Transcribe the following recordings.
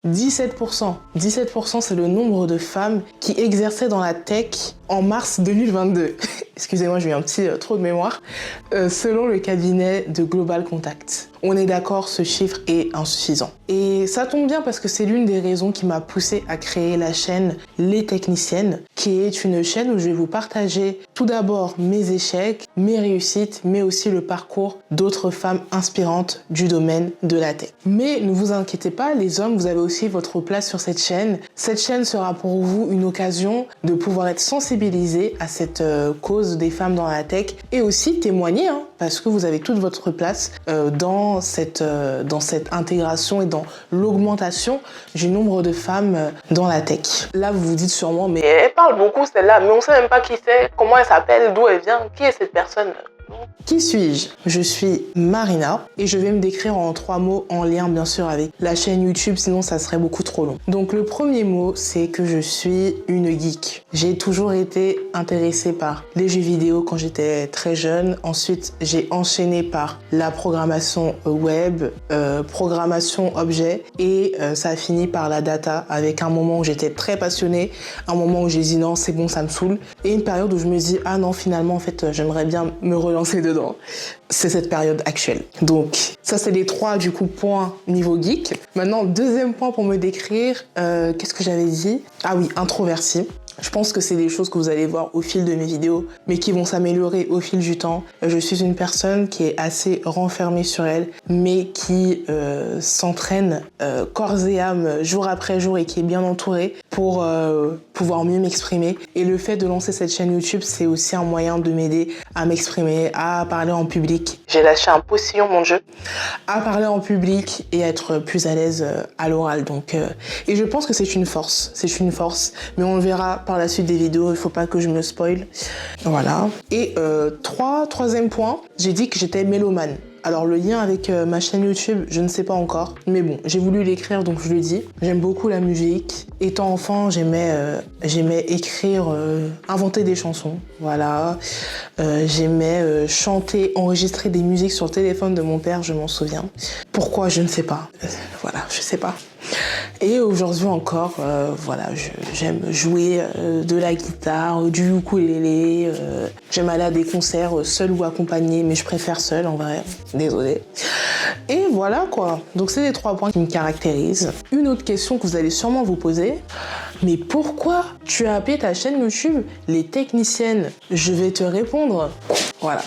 17%. 17%, c'est le nombre de femmes qui exerçaient dans la tech en mars 2022. Excusez-moi, j'ai eu un petit trou de mémoire. Selon le cabinet de Global Contact. On est d'accord, ce chiffre est insuffisant. Et ça tombe bien parce que c'est l'une des raisons qui m'a poussée à créer la chaîne Les Techniciennes, qui est une chaîne où je vais vous partager tout d'abord mes échecs, mes réussites, mais aussi le parcours d'autres femmes inspirantes du domaine de la tech. Mais ne vous inquiétez pas, les hommes, vous avez aussi votre place sur cette chaîne. Cette chaîne sera pour vous une occasion de pouvoir être sensibilisé à cette cause des femmes dans la tech et aussi témoigner, parce que vous avez toute votre place dans cette intégration et dans l'augmentation du nombre de femmes dans la tech. Là, vous vous dites sûrement, mais elle parle beaucoup celle-là, mais on sait même pas qui c'est, comment elle s'appelle, d'où elle vient, qui est cette personne? Qui suis-je? Je suis Marina et je vais me décrire en 3 mots en lien bien sûr avec la chaîne YouTube, sinon ça serait beaucoup trop long. Donc le premier mot, c'est que je suis une geek. J'ai toujours été intéressée par les jeux vidéo quand j'étais très jeune. Ensuite, j'ai enchaîné par la programmation web, programmation objet et ça a fini par la data avec un moment où j'étais très passionnée, un moment où j'ai dit non, c'est bon, ça me saoule et une période où je me dis ah non, finalement en fait j'aimerais bien me relancer dedans. C'est cette période actuelle. Donc, ça c'est les 3 du coup points niveau geek. Maintenant, deuxième point pour me décrire, qu'est-ce que j'avais dit? Ah oui, introvertie. Je pense que c'est des choses que vous allez voir au fil de mes vidéos, mais qui vont s'améliorer au fil du temps. Je suis une personne qui est assez renfermée sur elle, mais qui s'entraîne corps et âme, jour après jour, et qui est bien entourée pour pouvoir mieux m'exprimer. Et le fait de lancer cette chaîne YouTube, c'est aussi un moyen de m'aider à m'exprimer, à parler en public. J'ai lâché un postillon, mon Dieu. À parler en public et être plus à l'aise à l'oral. Donc, et je pense que c'est une force. C'est une force, mais on le verra par la suite des vidéos, il faut pas que je me spoil. Voilà. Et troisième point, j'ai dit que j'étais mélomane. Alors le lien avec ma chaîne YouTube, je ne sais pas encore, mais bon, j'ai voulu l'écrire donc je le dis. J'aime beaucoup la musique. Étant enfant, j'aimais écrire, inventer des chansons, voilà. J'aimais chanter, enregistrer des musiques sur le téléphone de mon père, je m'en souviens. Pourquoi, je ne sais pas. Voilà, je sais pas. Et aujourd'hui encore, voilà, j'aime jouer de la guitare, du ukulélé. J'aime aller à des concerts seul ou accompagné, mais je préfère seul en vrai. Désolée. Et voilà quoi. Donc c'est les 3 points qui me caractérisent. Une autre question que vous allez sûrement vous poser, mais pourquoi tu as appelé ta chaîne YouTube Les Techniciennes? Je vais te répondre. Voilà.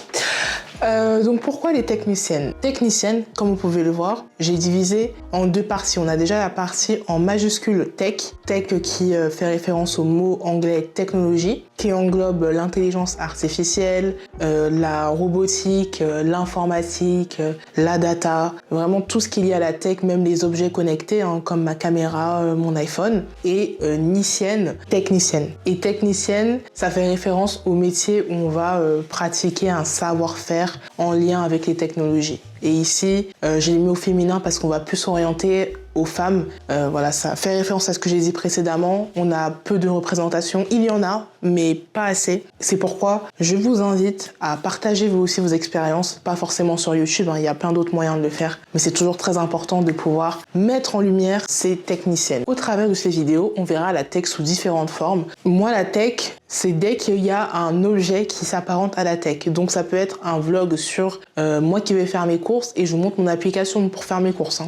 Donc pourquoi les techniciennes? Techniciennes, comme vous pouvez le voir, j'ai divisé en 2 parties. On a déjà la partie en majuscule tech, tech qui fait référence au mot anglais technologie, qui englobe l'intelligence artificielle, la robotique, l'informatique, la data, vraiment tout ce qu'il y a à la tech, même les objets connectés, comme ma caméra, mon iPhone, et nicienne, technicienne. Et technicienne, ça fait référence au métier où on va pratiquer un savoir-faire en lien avec les technologies. Et ici, j'ai mis au féminin parce qu'on va plus s'orienter aux femmes. Voilà, ça fait référence à ce que j'ai dit précédemment. On a peu de représentation. Il y en a, mais pas assez. C'est pourquoi je vous invite à partager vous aussi vos expériences. Pas forcément sur YouTube, il y a plein d'autres moyens de le faire. Mais c'est toujours très important de pouvoir mettre en lumière ces techniciennes. Au travers de ces vidéos, on verra la tech sous différentes formes. Moi, la tech, c'est dès qu'il y a un objet qui s'apparente à la tech. Donc ça peut être un vlog sur moi qui vais faire mes courses et je vous montre mon application pour faire mes courses.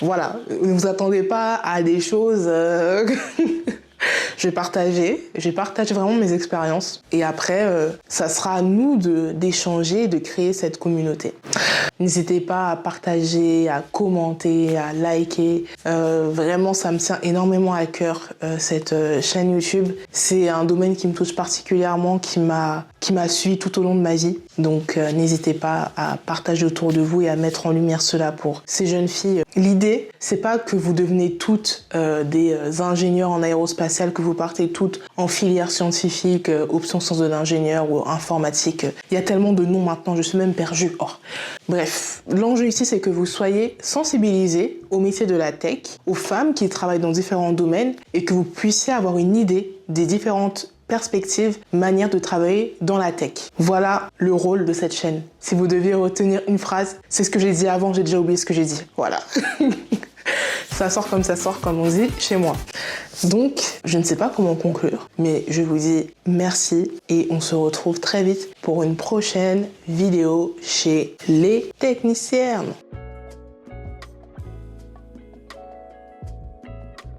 Voilà, ne vous attendez pas à des choses... Je vais partager vraiment mes expériences et après, ça sera à nous d'échanger, de créer cette communauté. N'hésitez pas à partager, à commenter, à liker. Vraiment, ça me tient énormément à cœur, cette chaîne YouTube. C'est un domaine qui me touche particulièrement, qui m'a suivi tout au long de ma vie. Donc, n'hésitez pas à partager autour de vous et à mettre en lumière cela pour ces jeunes filles. L'idée, c'est pas que vous devenez toutes des ingénieurs en aérospatial, que vous partez toutes en filière scientifique, option sciences de l'ingénieur ou informatique. Il y a tellement de noms maintenant, je suis même perdue. Oh. Bref, l'enjeu ici, c'est que vous soyez sensibilisés au métier de la tech, aux femmes qui travaillent dans différents domaines et que vous puissiez avoir une idée des différentes perspectives, manières de travailler dans la tech. Voilà le rôle de cette chaîne. Si vous deviez retenir une phrase, c'est ce que j'ai dit avant, j'ai déjà oublié ce que j'ai dit. Voilà. Ça sort comme on dit chez moi. Donc, je ne sais pas comment conclure, mais je vous dis merci et on se retrouve très vite pour une prochaine vidéo chez les techniciennes.